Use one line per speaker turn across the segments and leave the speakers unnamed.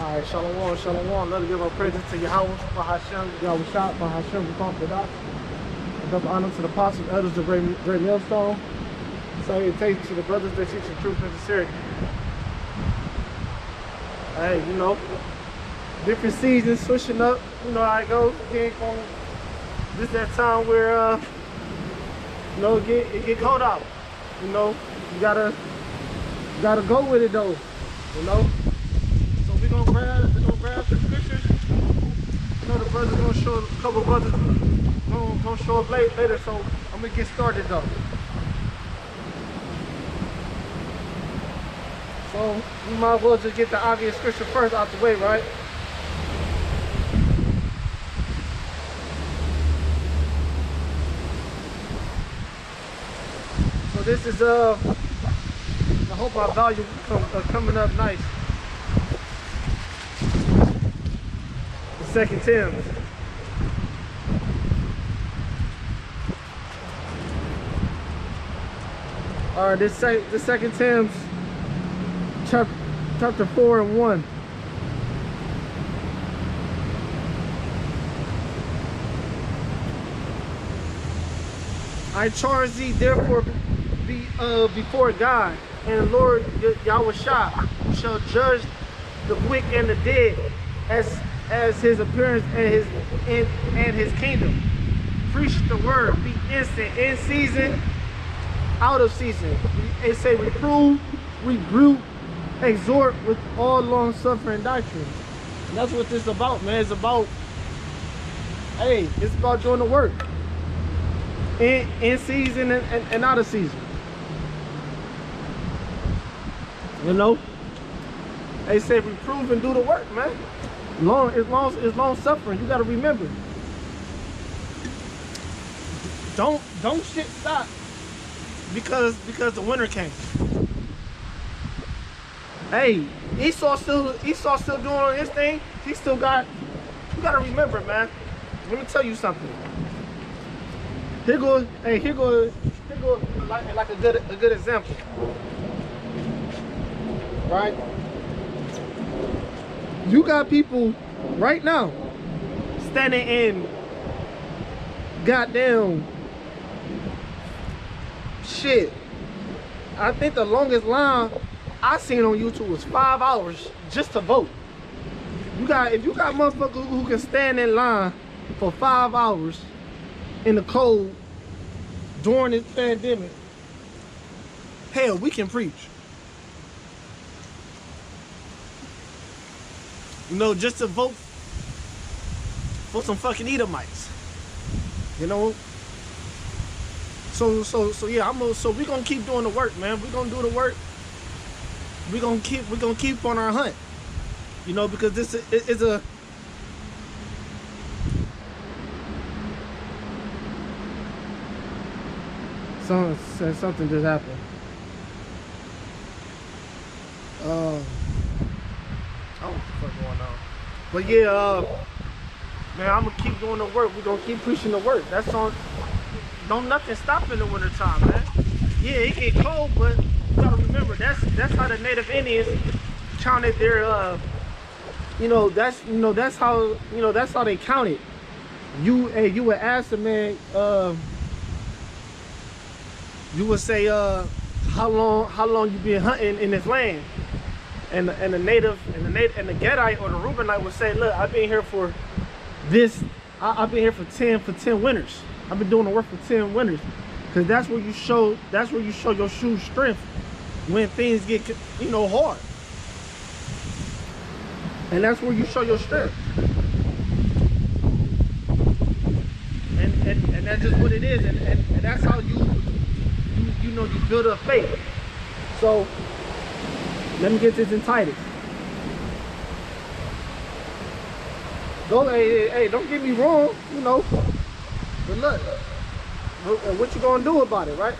Alright, shalom, shalom. Let us give our praises to Yahweh, Bahashem, Yahweh Shah, Bahashem, B'Kam, and double honor to the apostles, elders of Great Millstone. Salutations to the brothers that teach the truth and sincerity. Hey, you know, different seasons switching up. You know how it goes. This that time where, you know, it get cold out. You know, you gotta go with it though. You know. We're gonna grab some scriptures. You know the brothers gonna show, a couple brothers gonna show up later, so I'm gonna get started though. So we might as well just get the obvious scripture first out the way, right? So this is I hope our volume coming up nice. 2 Timothy. All right, this 2 Timothy, chapter 4 and 1. I charge thee therefore before God and the Lord Yahweh Shah, who shall judge the quick and the dead, as his appearance and his kingdom. Preach the word, be instant, in season, out of season. It say reprove, rebuke, exhort with all long suffering doctrine. And that's what this is about, man. It's about, hey, it's about doing the work. In season and out of season. You know? They say reprove and do the work, man. It's long suffering. You gotta remember. Don't shit stop because the winter came. Hey, Esau still doing his thing. He still got. You gotta remember, man. Let me tell you something. Here go like a good example. Right? You got people right now standing in goddamn shit. I think the longest line I seen on YouTube was 5 hours just to vote. If you got motherfuckers who can stand in line for 5 hours in the cold during this pandemic, hell, we can preach. You know, just to vote for some fucking Edomites. You know? So yeah, so we gonna keep doing the work, man. We gonna do the work. We gonna keep on our hunt. You know, because this is a something just happened. I don't know what the fuck going on. But yeah, man, I'm gonna keep doing the work. We're gonna keep pushing the work. That's on. Don't nothing stop in the winter time, man. Yeah, it get cold, but you gotta remember that's how the Native Indians counted their that's how they counted. You would ask the man, you would say how long you been hunting in this land. And the Gadite or the Reubenite would say, look, I've been here for this. I've been here for 10 winters. I've been doing the work for 10 winters, because that's where you show your shoe strength when things get hard. And that's where you show your strength. And that's just what it is. And that's how you build up faith. So let me get this in Titus. Hey, don't get me wrong, you know. But look, what you gonna do about it, right?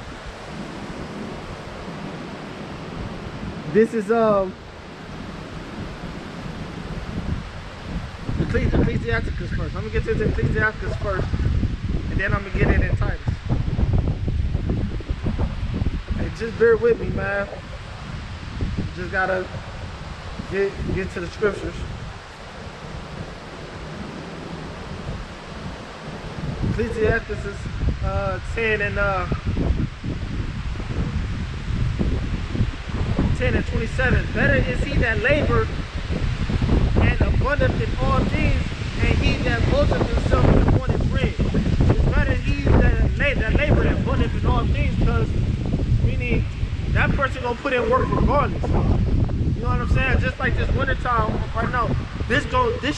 This is Ecclesiasticus first. I'm gonna get this Ecclesiasticus first, and then I'm gonna get it in Titus. Hey, just bear with me, man. Just gotta get to the scriptures. Ecclesiastes 10 and 10 and 27. Better is he that labored and abundant in all things, and he that boasteth himself in wanted bread. It's better he that labored and abundant in all things, because meaning that person gonna put in work regardless. You know what I'm saying? Just like this wintertime right now, this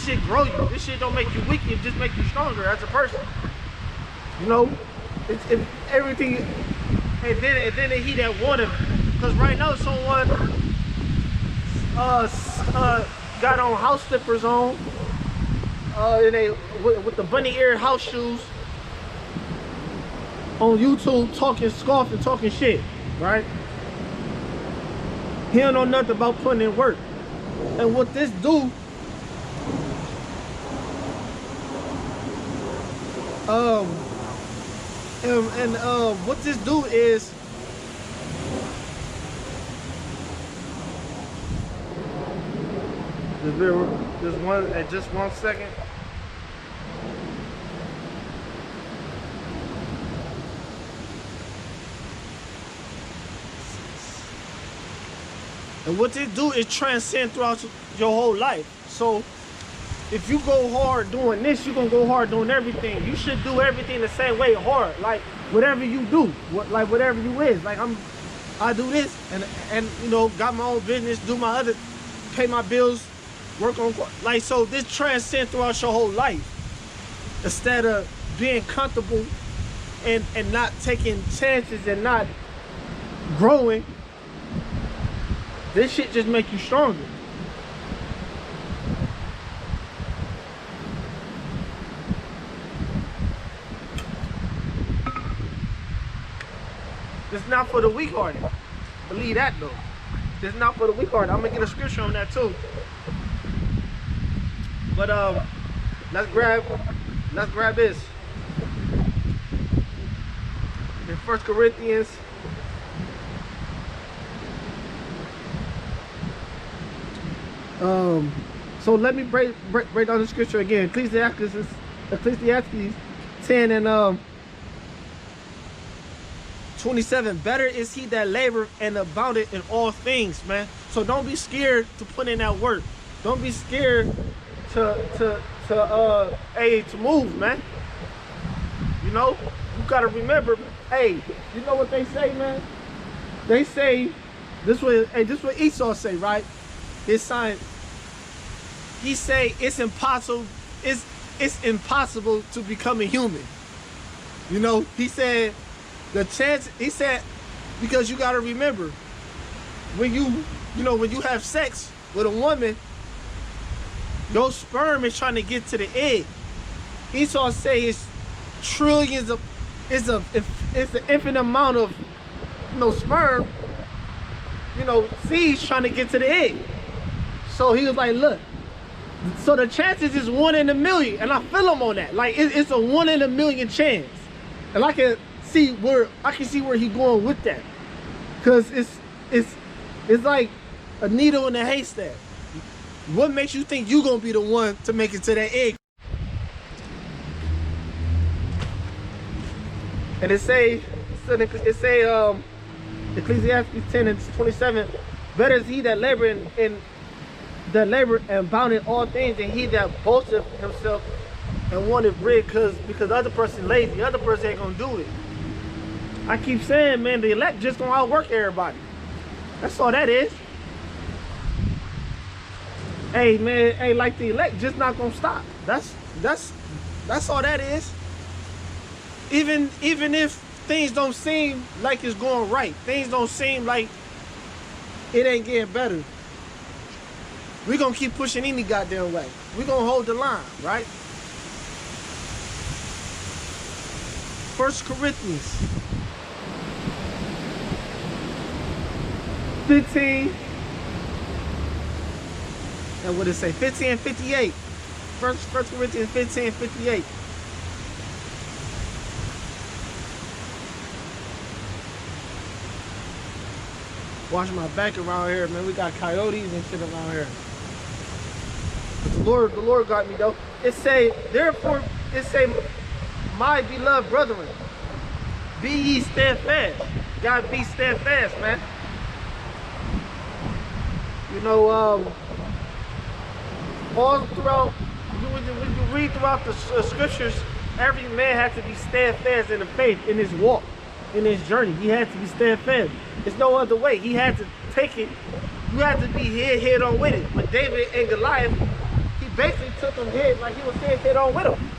shit grow you. This shit don't make you weak, it just make you stronger as a person. You know, it's everything. And then he that wanted, because right now someone got on house slippers on, and they with the bunny ear house shoes on YouTube, talking scoff and talking shit, right? He don't know nothing about putting in work. And what this do, what this do is, just one second. And what they do is transcend throughout your whole life. So if you go hard doing this, you're gonna go hard doing everything. You should do everything the same way, hard. Like whatever you do, whatever you is. Like I do this and you know, got my own business, do my other, pay my bills, work on, like, so this transcends throughout your whole life. Instead of being comfortable and not taking chances and not growing, this shit just make you stronger. It's not for the weak-hearted. Believe that though. It's not for the weak-hearted. I'm gonna get a scripture on that too. But let's grab this. In 1 Corinthians. So let me break down the scripture again. Ecclesiastes 10 and 27. Better is he that labor and abounded in all things, man. So don't be scared to put in that work. Don't be scared to move, man. You know, you gotta remember, hey, you know what they say, man? They say this what Esau say, right? His son, he say it's impossible to become a human. You know, he said because you got to remember, when you have sex with a woman, your sperm is trying to get to the egg. Esau say it's trillions of, it's an infinite amount of, sperm, seeds trying to get to the egg. So he was like, look, so the chances is 1 in a million, and I feel him on that. Like it's a 1 in a million chance, and I can see where he's going with that, cause it's like a needle in a haystack. What makes you think you gonna be the one to make it to that egg? And it say Ecclesiastes 10 and 27. Better is he that labor and bound in all things, than he that boasteth himself and wanted bread, because the other person lazy. The other person ain't gonna do it. I keep saying, man, the elect just gonna outwork everybody. That's all that is. Hey, man, hey, like the elect just not gonna stop. That's all that is. Even if things don't seem like it's going right, things don't seem like it ain't getting better, we're gonna keep pushing any goddamn way. We're gonna hold the line, right? 1 Corinthians 15. And what did it say? 15 and 58. 1 Corinthians 15 and 58. Watch my back around here, man. We got coyotes and shit around here. But the Lord got me though. It say, therefore, my beloved brethren, be ye steadfast. You gotta be steadfast, man. You know, all throughout, when you read throughout the scriptures, every man had to be steadfast in the faith, in his walk, in his journey. He had to be steadfast. There's no other way. He had to take it. You had to be head on with it. But David and Goliath, he basically took him head, like he was head on with him.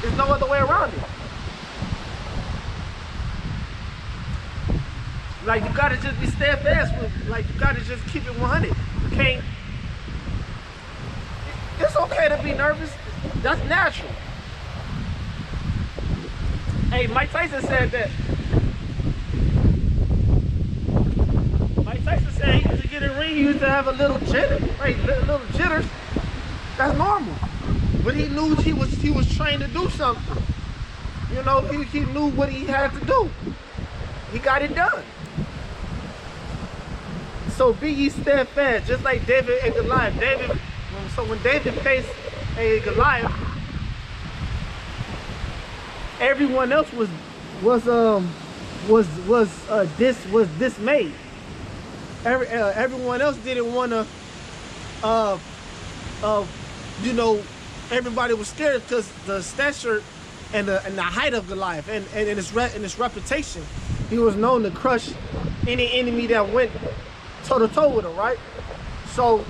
There's no other way around it. Like, you gotta just be steadfast with it. Like, you gotta just keep it 100. You can't. It's okay to be nervous. That's natural. Hey, Mike Tyson said that. Mike Tyson said he used to get in the ring, he used to have a little jitter, right? Little jitters. That's normal. But he knew he was trained to do something. You know, he knew what he had to do. He got it done. So be ye steadfast, just like David and Goliath. So when David faced a Goliath, everyone else was dismayed. Everyone else didn't want to. You know, everybody was scared because the stature and the height of Goliath and his reputation. He was known to crush any enemy that went toe-to-toe with him, right? So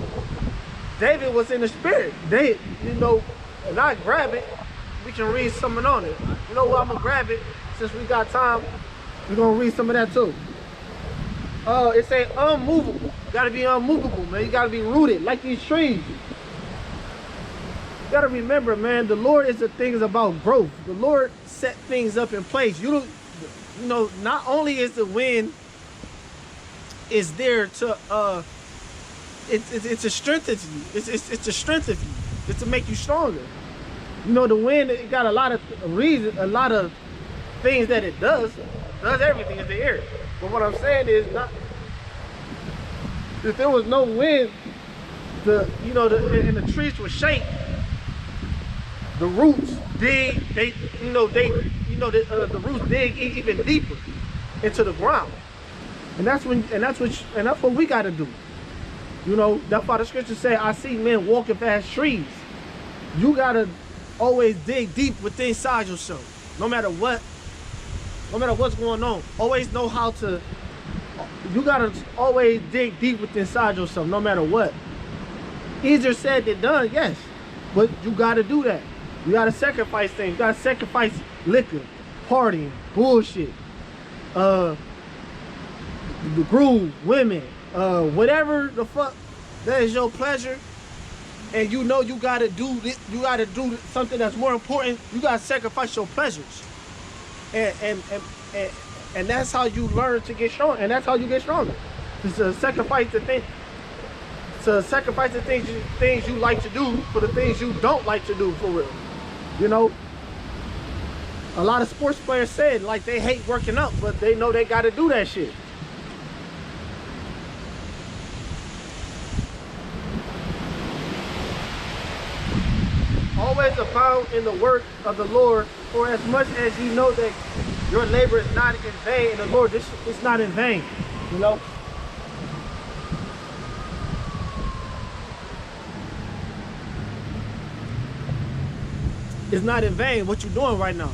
David was in the spirit. You know, and I grab it. We can read something on it. You know what? I'm gonna grab it since we got time. We're gonna read some of that too. It say unmovable. You gotta be unmovable, man. You gotta be rooted like these trees. You gotta remember, man, the Lord is about growth. The Lord set things up in place. You know, not only is the wind is there to it's a strength of you. It's a strength of you. It's to make you stronger. You know, the wind, it got a lot of reasons, a lot of things that it does everything in the air. But what I'm saying is, not if there was no wind, and the trees would shake. The roots dig, the roots dig even deeper into the ground, and that's what we got to do. You know, that's why the scriptures say, "I see men walking past trees." You gotta always dig deep within inside yourself, no matter what's going on. Always know how to. You gotta always dig deep within inside yourself, no matter what. Easier said than done, yes, but you gotta do that. You gotta sacrifice things. You gotta sacrifice liquor, partying, bullshit, the groove, women, whatever the fuck that is your pleasure, and you know you gotta do this, you gotta do something that's more important. You gotta sacrifice your pleasures, and that's how you learn to get strong, and that's how you get stronger. It's to sacrifice the thing. To sacrifice the things you like to do for the things you don't like to do, for real. You know, a lot of sports players said like they hate working out, but they know they got to do that shit. Always abound in the work of the Lord, for as much as you know that your labor is not in vain in the Lord. It's not in vain, you know. It's not in vain what you're doing right now.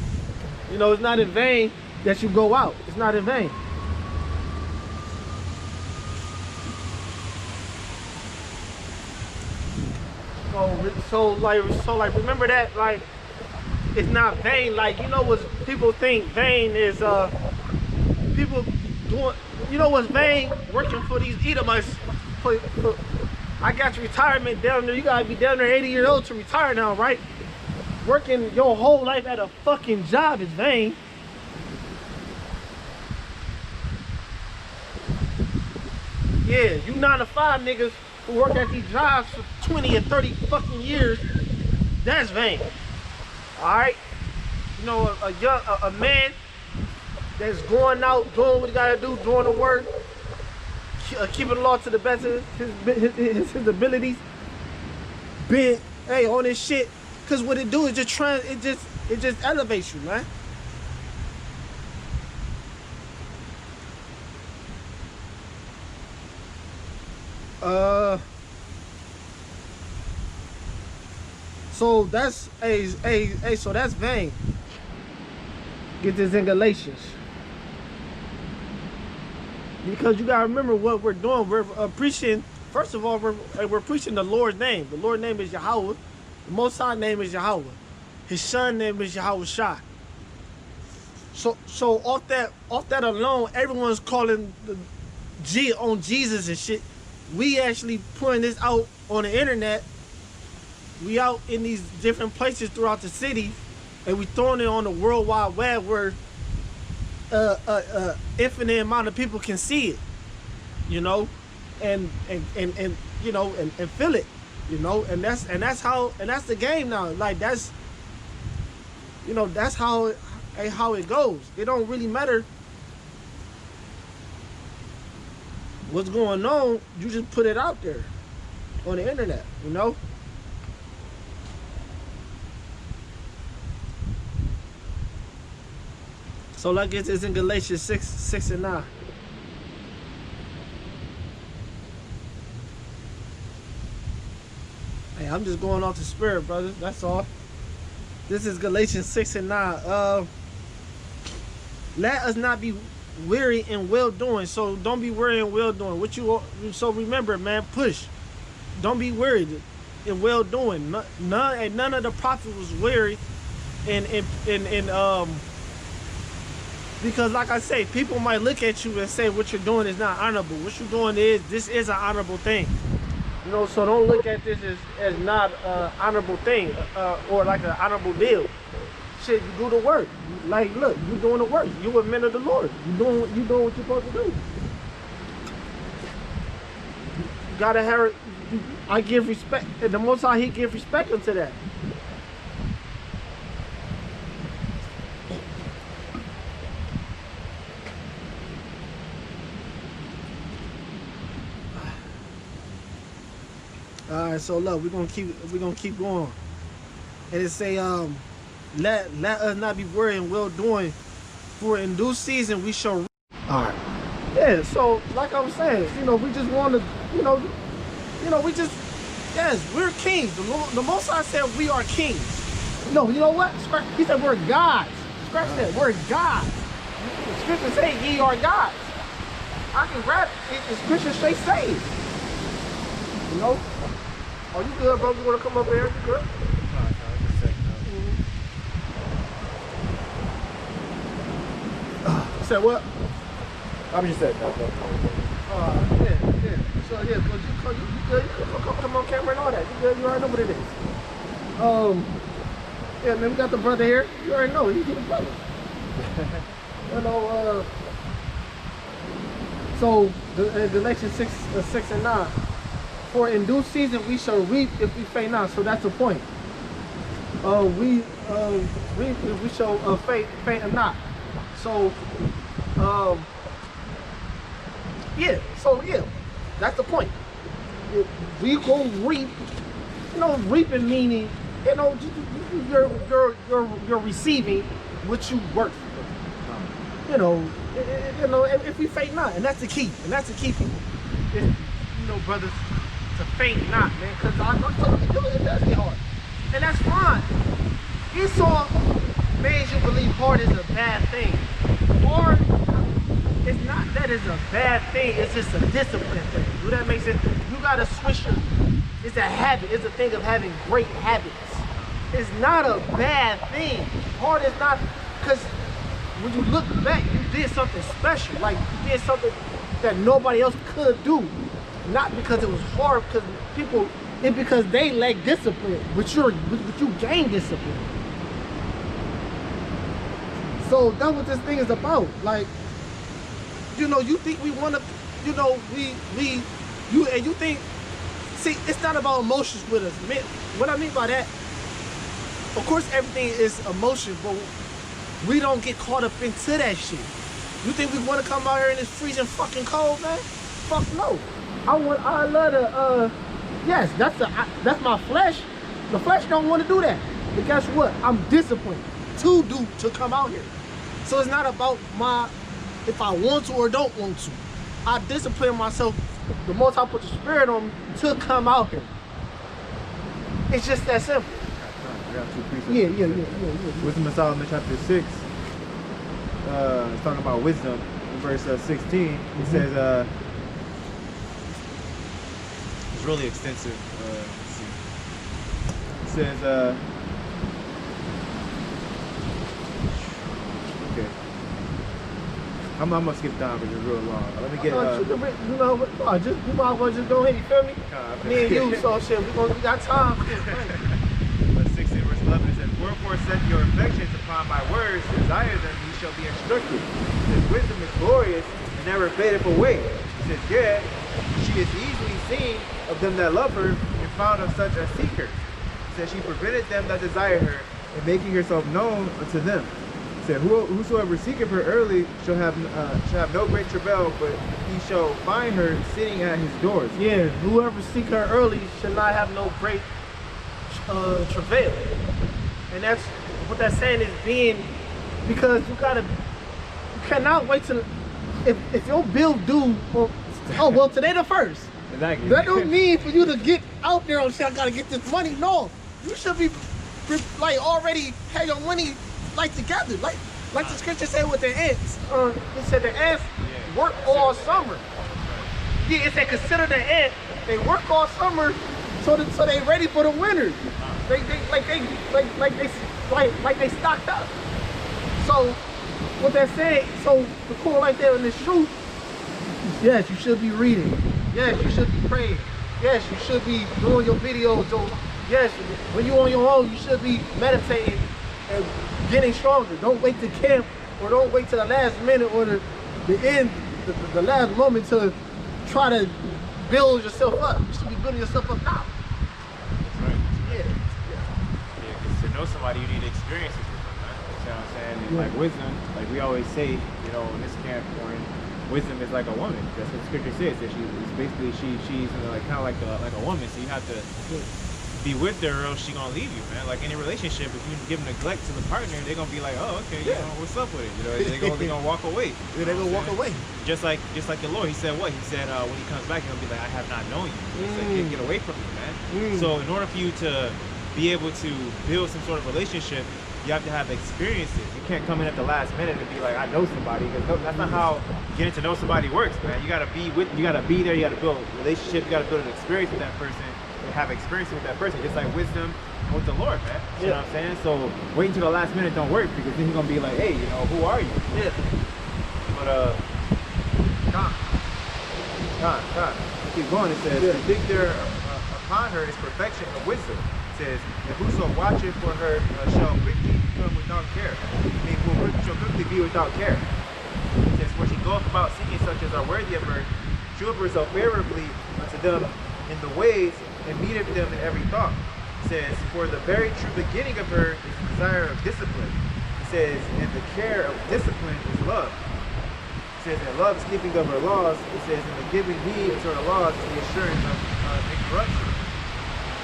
You know, it's not in vain that you go out. It's not in vain. So like remember that, like, it's not vain. Like, you know what people think vain is, people doing, you know what's vain? Working for these Edomites. I got your retirement down there. You gotta be down there 80 years old to retire now, right? Working your whole life at a fucking job is vain. Yeah, you 9-to-5 niggas who work at these jobs for 20 or 30 fucking years, that's vain. Alright? You know, a man that's going out, doing what he gotta do, doing the work, keeping the law to the best of his abilities, being, hey, on this shit. Cause what it do is It just elevates you, man. So that's so that's vain. Get this in Galatians. Because you gotta remember what we're doing. We're preaching. First of all, we're preaching the Lord's name. The Lord's name is Yahweh. The Most High name is Yahweh. His Son name is Yahweh Shai. So off that alone, everyone's calling the G on Jesus and shit. We actually putting this out on the internet. We out in these different places throughout the city, and we throwing it on the World Wide Web where infinite amount of people can see it, you know, and you know, and feel it, you know, and that's the game now. Like that's, you know, that's how it goes. It don't really matter what's going on. You just put it out there on the internet, you know. So like it's in Galatians 6 and 9. Hey, I'm just going off the spirit, brother. That's all. This is Galatians 6 and 9. Let us not be weary in well doing. So don't be weary in well doing. So remember, man, push. Don't be weary in well doing. None of the prophets was weary in because like I say, people might look at you and say what you're doing is not honorable. What you're doing this is an honorable thing. You know, so don't look at this as not an honorable thing or like an honorable deal. Shit, you do the work. Like, look, you doing the work. You a man of the Lord. You doing what you're supposed to do. You gotta have. I give respect, and the Most High, He give respect unto that. All right, so look, we're gonna keep going, and it say, let us not be weary in well doing, for in due season we shall reap. All right, yeah. So like I was saying, you know, we just want to, you know, we just, yes, we're kings. The Most High said we are kings. No, you know what? He said we're gods. Scratch that. We're gods. The scriptures say ye are gods. I can grab it. The scriptures say saved. You know. Are you good, bro? You want to come up here? You good?
No, just a second.
You said what?
I'm just saying that, bro.
Yeah. So, yeah, but you good? You can come on camera and all that. You good? You already know what it is. Yeah, man, we got the brother here. You already know. He's the brother. You know, so, Galatians 6 and 9. For in due season we shall reap if we faint not. So that's the point. We reap if we shall faint not. So, yeah. So yeah, that's the point. If we go reap. You know, reaping meaning, you know, you're receiving what you work for. You know, if we faint not, and that's the key. And that's the key, people. You know, brothers. To faint not, man, because I know it does get hard. And that's fine. Esau made you believe hard is a bad thing. Hard, it's not that it's a bad thing, it's just a discipline thing. Do that make sense? You gotta switch your, it's a habit, it's a thing of having great habits. It's not a bad thing. Hard is not, because when you look back, you did something special. Like, you did something that nobody else could do. Not because it was hard, because they lack discipline, but you gain discipline. So that's what this thing is about. Like, you know, you think we want to, you know, you think, see, it's not about emotions with us. Man, what I mean by that, of course everything is emotion, but we don't get caught up into that shit. You think we want to come out here in this freezing fucking cold, man? Fuck no. I love to, yes, that's my flesh. The flesh don't want to do that. But guess what? I'm disciplined. to do to come out here. So it's not about if I want to or don't want to. I discipline myself the most I put the spirit on me to come out here. It's just that simple.
I got 2 precepts.
Yeah.
Wisdom of Solomon chapter 6. It's talking about wisdom. In verse 16, it says, it's really extensive. Let's see. It says, okay. I'm gonna skip down because it's real long. Let me get.
You know what? You might as well just go ahead. You feel me? Me and you, so shit. We got time.
Verse 16, verse 11, it says, "Wherefore set your affections upon my words, desire them, ye shall be instructed." It says, "Wisdom is glorious, and never fadeth away." It says, "Yea, she is easily seen of them that love her, and found of such as seek her." It says, "She prevented them that desire her, and making herself known unto them." It said, "Whosoever seeketh her early shall have no great travail, but he shall find her sitting at his doors."
Yeah, whoever seek her early should not have no great travail. And that's what that's saying is being, because you cannot wait till, if your bill due, well, today the 1st.
Exactly.
That don't mean for you to get out there and say, I gotta get this money. No, you should be like already have your money like together. Like the scripture said with the ants. It said the ants work all summer. Yeah, it said consider the ant. They work all summer so they ready for the winter. They stocked up. So what they're saying, so the core right there in this truth, yes, you should be reading. Yes, you should be praying. Yes, you should be doing your videos. Yes, when you're on your own, you should be meditating and getting stronger. Don't wait to camp, or don't wait to the last minute or the end, the last moment to try to build yourself up. You should be building yourself up now.
That's right.
Yeah.
Yeah, because to know somebody, you need experiences with them, man. You know what I'm saying? And like wisdom, like we always say, you know, in this camp, or in wisdom is like a woman. That's what the scripture says. That she's like kind of like a woman. So you have to be with her, or else she's gonna leave you, man. Like any relationship, if you give neglect to the partner, they're gonna be like, oh, okay, you know, what's up with it? You know, they gonna walk away.
Yeah, they're gonna walk away.
Just like the Lord, he said what? He said when he comes back, he'll be like, I have not known you. He said, get away from me, man. So in order for you to be able to build some sort of relationship, you have to have experiences. You can't come in at the last minute and be like, I know somebody, because that's not how getting to know somebody works, man. You gotta be there, you gotta build a relationship, you gotta build an experience with that person, and have experience with that person, just like wisdom with the Lord, man. You know what I'm saying? So waiting till the last minute don't work, because then he's gonna be like, hey, you know, who are you?
Yeah.
But God. Keep going. It says, the dig there upon her is perfection of wisdom. It says, and whoso watcheth for her shall quickly become without care. I mean, shall quickly be without care. It says, for she goeth about seeking such as are worthy of her, sheweth herself favorably unto them in the ways, and meeteth them in every thought. It says, for the very true beginning of her is the desire of discipline. It says, and the care of discipline is love. It says, and love is keeping of her laws. It says, and the giving heed to her laws is the assurance of incorruption.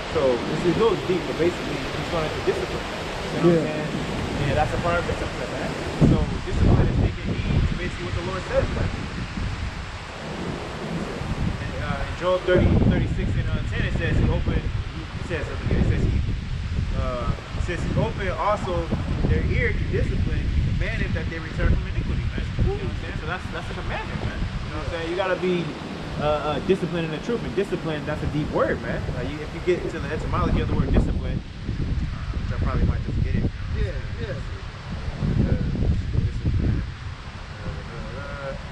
So this goes deep, but basically he's going into discipline. You know what I'm saying? Yeah, that's a part of discipline, man. So discipline is taking heed to basically what the Lord says, man. And in Job 36 and 10, it says he opened also their ear to discipline, he commanded that they return from iniquity, man. You know what I'm saying? So that's a commandment, man. You know what I'm saying? You gotta be disciplined in the truth, and discipline, that's a deep word, man. If you get into the etymology of the word discipline, which I probably might just get it.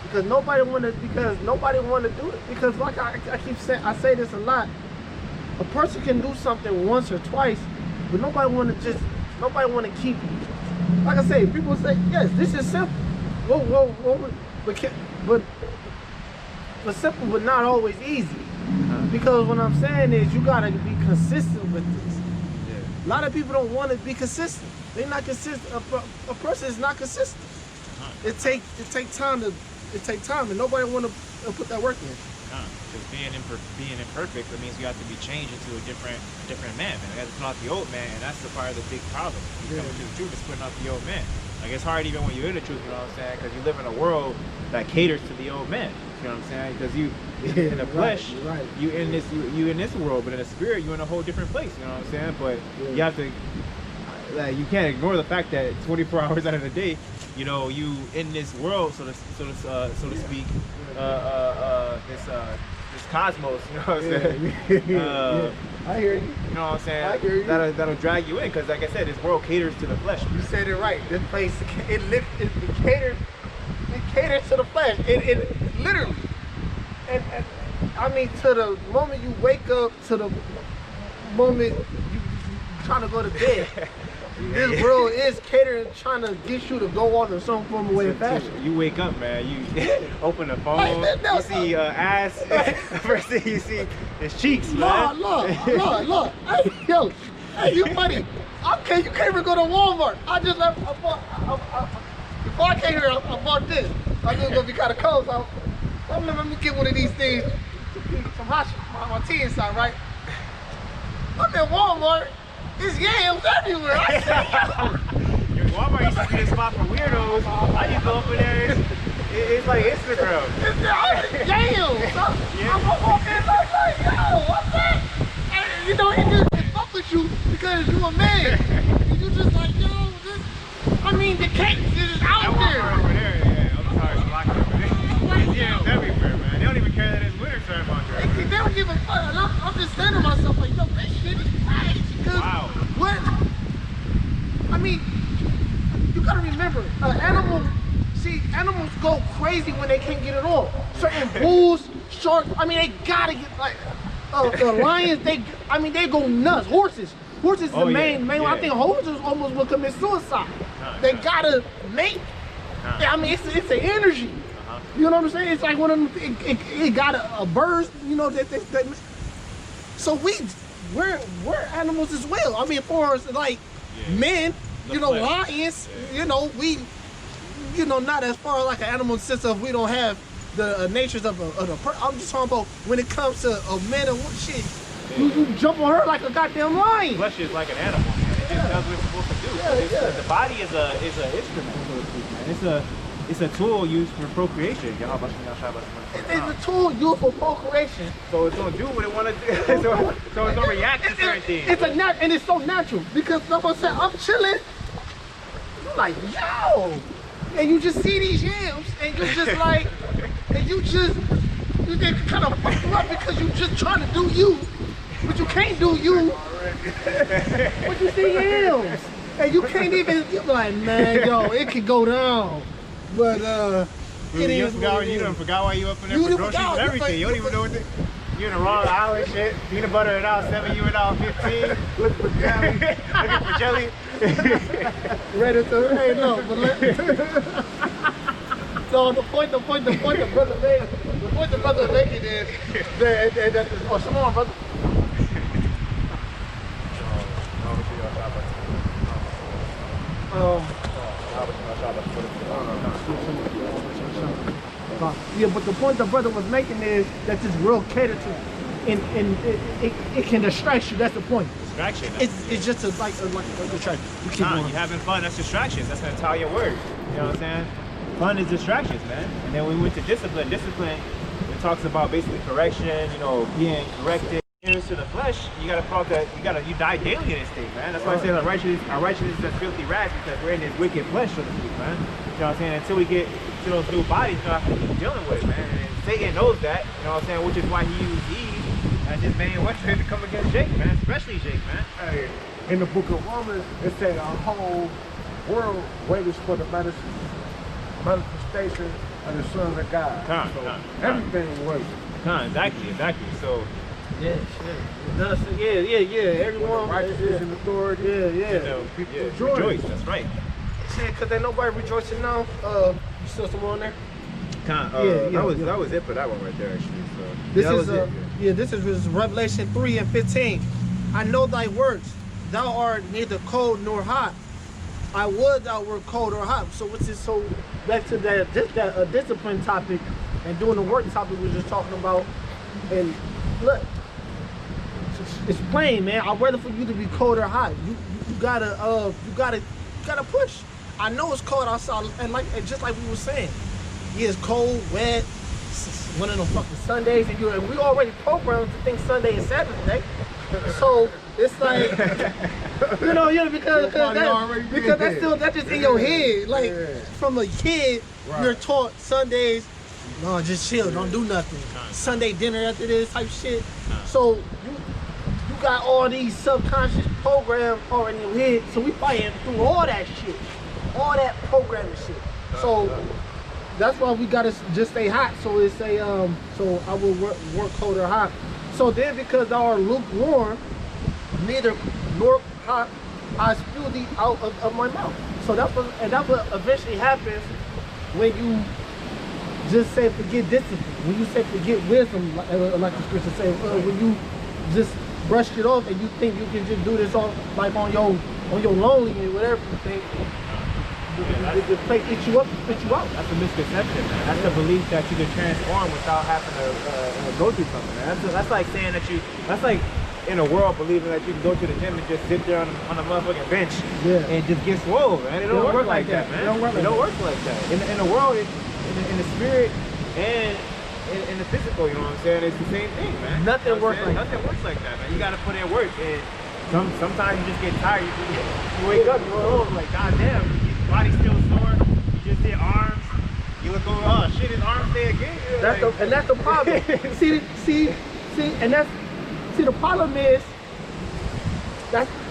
Because nobody want to do it. Because like I keep saying, I say this a lot. A person can do something once or twice, but nobody want to keep. Like I say, people say, yes, this is simple. But simple, but not always easy. Because what I'm saying is, you gotta be consistent with this. A lot of people don't want to be consistent. They're not consistent. A person is not consistent. It take time, and nobody want to put that work in.
Because being imperfect, it means you have to be changed into a different man. You have to put out the old man, and that's the part of the big problem. You come to the truth is putting out the old man. Like it's hard even when you're in the truth, you know what I'm saying? Because you live in a world that caters to the old man. You know what I'm saying? Because you in the flesh, you in this world, but in the spirit, you're in a whole different place. You know what I'm saying? But you have to, like, you can't ignore the fact that 24 hours out of the day, you know, you in this world, so to speak, this cosmos. You know what I'm saying?
I hear you.
You know what I'm saying?
I hear you.
That'll drag you in, because like I said, this world caters to the flesh.
You said it right. This place, it caters to the flesh. It literally. And I mean, to the moment you wake up, to the moment you trying to go to bed, this world is catering, trying to get you to go on in some form of way of fashion.
You wake up, man. You open the phone. You see ass. First thing you see is cheeks, man.
Lord. Hey, yo, hey, you funny. Okay, you can't even go to Walmart. I just left. Before I came here, I bought this. I knew it was gonna be kind of cold, so I'm gonna let me get one of these things. Some hot my tea inside, right? I'm at Walmart. There's yams everywhere. I said,
Your Walmart used to be the spot for weirdos. I just go up in there. It's like Instagram.
It's yams. I'm walking like, yo, what's that? And, you know, it fuck with you because you're a man. And you just like, yo, I mean, the cake is out there.
Over there, yeah. I'm sorry, it's locked over there. There's yams everywhere, man. They don't even care that it's winter time out there.
They don't give a fuck. And I'm just saying to myself, like, yo, this shit is crazy.
Wow.
What? I mean, you gotta remember, animals go crazy when they can't get it all. Certain bulls, sharks, I mean, they gotta get, like, the lions, they go nuts. Horses is the main one. I think horses almost will commit suicide. They gotta mate. I mean, it's an energy. You know what I'm saying? It's like one of them, it got a bird, you know, that so we're animals as well. I mean, for us, like, men, you know, lions, you know, we, you know, not as far like an animal sense of we don't have the natures of the person. I'm just talking about when it comes to a man and shit. You jump on her like a goddamn lion.
Flesh is like an animal, man. It just does what it's supposed to do. The body is an instrument, so to speak, man. It's a tool used for procreation.
It's a tool used for procreation.
So it's gonna do what it wanna do. so it's gonna react to certain things.
And it's so natural because like I said, I'm chilling. I'm like, yo, and you just see these yams, and you just like, you get kind of fucked up because you just trying to do you, but you can't do you. But you see yams, and you can't even. You're like, man, yo, it could go down. But
you forgot why you up in there for groceries and everything. You don't even know what you're in the wrong aisle and shit. Peanut butter at aisle 7, you in aisle 15. Looking for jelly. Looking for jelly.
Ready to hey no, but so the point the brother making is that oh, come on, brother. Yeah, but the point the brother was making is that this world catered to, and it can distract you. That's the point.
Distraction.
It's just like a distraction.
You having fun. That's distractions. That's an Italian word. You know what I'm saying? Fun is distractions, man. And then we went to discipline. Discipline, it talks about basically correction. You know, being corrected. To the flesh, you gotta prove that you die daily in this state, man. That's why I say our righteousness is as filthy rags, because we're in this wicked flesh, so to speak, man. You know what I'm saying? Until we get to those new bodies, you know, have to keep dealing with it, man. And Satan knows that, you know what I'm saying, which is why he used Eve as his main weapon to come against Jake, man, especially Jake, man.
Hey, in the book of Romans, it said our whole world waits for the manifestation of the sons of God. Everything waits.
Exactly. So
yeah, everyone
righteousness and authority.
People
rejoice. That's right.
Yeah, cause ain't nobody rejoicing now. You still some more on there?
That was it for that one right there, actually. So
this is Revelation 3:15. I know thy works. Thou art neither cold nor hot. I would thou were cold or hot. So what's this? So back to that discipline topic. and doing the work topic we was just talking about. And look, it's plain, man. I'd rather for you to be cold or hot. You gotta push. I know it's cold outside, and just like we were saying, yeah, it's cold, wet. It's one of them fucking Sundays, and we already programmed to think Sunday is Saturday. So it's like, because that's just in your head. Like from a kid, you're taught Sundays, no, just chill, don't do nothing. Sunday dinner after this type shit. So you got all these subconscious programs already in your head. So we fighting through all that shit, all that programming shit. So that's why we gotta just stay hot. So it's a so I will work cold or hot. So then because I are lukewarm, neither nor hot, I spew thee out of my mouth. So that's what eventually happens when you just say forget discipline. When you say forget wisdom, like the scripture say, when you just brush it off and you think you can just do this on your lonely and whatever you think. The place spit you out.
That's a misconception, man. That's the belief that you can transform without having to go through something, man. That's like saying that's like in a world believing that you can go to the gym and just sit there on a motherfucking bench and just get swole, man. It don't work like that, man. It don't work like that. In the world, in the spirit and in the physical, you know what I'm saying? It's the same thing, man.
Nothing works like
that, man. You gotta put in work. And sometimes you just get tired. You wake up, you're home, like, goddamn, your body's still sore. You just hit arms. You look over, oh shit, his arms stay again.
That's the problem. See, the problem is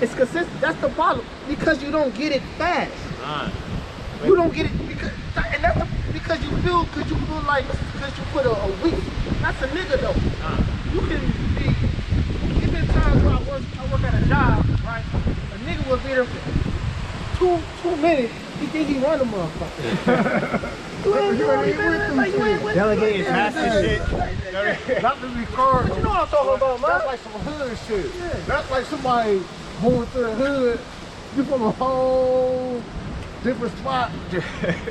it's consistent. That's the problem because you don't get it fast. You don't get it because you feel like because you put a week. That's a nigga though. You can be. There's been times where I work at a job, right? A nigga will be there for 2 minutes. He think he run a motherfucker.
Delegating tasks and shit.
Not to be hard.
But you know what I'm talking about, man.
That's like some hood shit. Yeah. That's like somebody going through the hood. You from a whole different spot.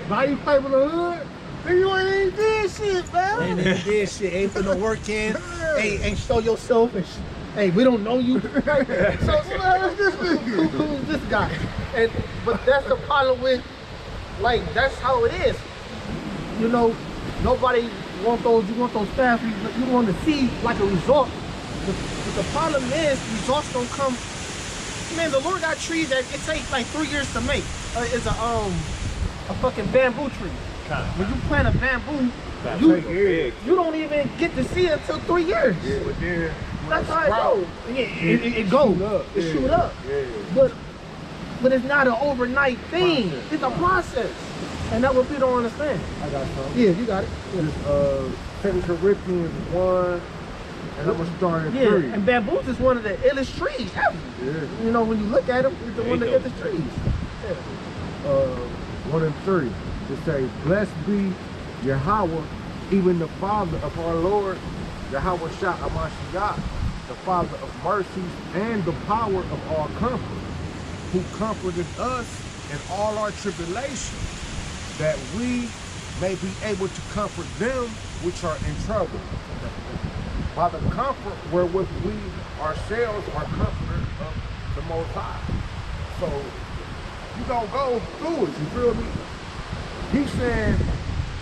Now you play with the hood. Then you ain't did shit, man.
Ain't did shit. Ain't put no work in. Ain't show yourself. Hey, we don't know you. So who's this guy? But that's the problem with, like, that's how it is. You know, nobody want those. You want those fast. You want to see like a result. But the problem is results don't come. Man, the Lord got trees that it takes like 3 years to make. It's a fucking bamboo tree. When you plant a bamboo, you don't even get to see it until 3 years.
Yeah,
that's how it goes. Yeah, it goes. It shoot up. Yeah. But it's not an overnight thing. It's a process. And that's what people don't understand.
I got something.
Yeah, you got it.
It's 2 Corinthians 1, and I'm gonna start at 3.
And bamboos is one of the illest trees ever. Yeah. You know, when you look at them, it's one of the illest trees. Yeah.
1 and 3. It says, blessed be Yahweh, even the Father of our Lord, Yahweh Shah Amashiach, the Father of mercies and the power of all comfort, who comforted us in all our tribulation, that we may be able to comfort them which are in trouble, by the comfort wherewith we ourselves are comforted of the Most High. So you don't go through it, you feel me? He's saying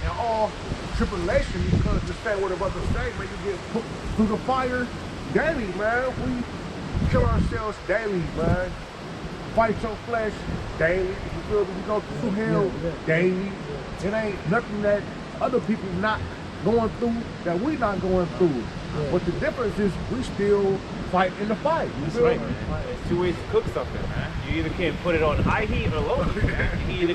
in all tribulation, because the same what about the state, man, you get put through the fire daily, man. We kill ourselves daily, man. Fight your flesh daily. You feel me? We go through hell daily. It ain't nothing that other people not going through that we not going through. But the difference is we still fight in the fight.
That's right, man. There's 2 ways to cook something, man. You either can put it on high heat or low heat, man. You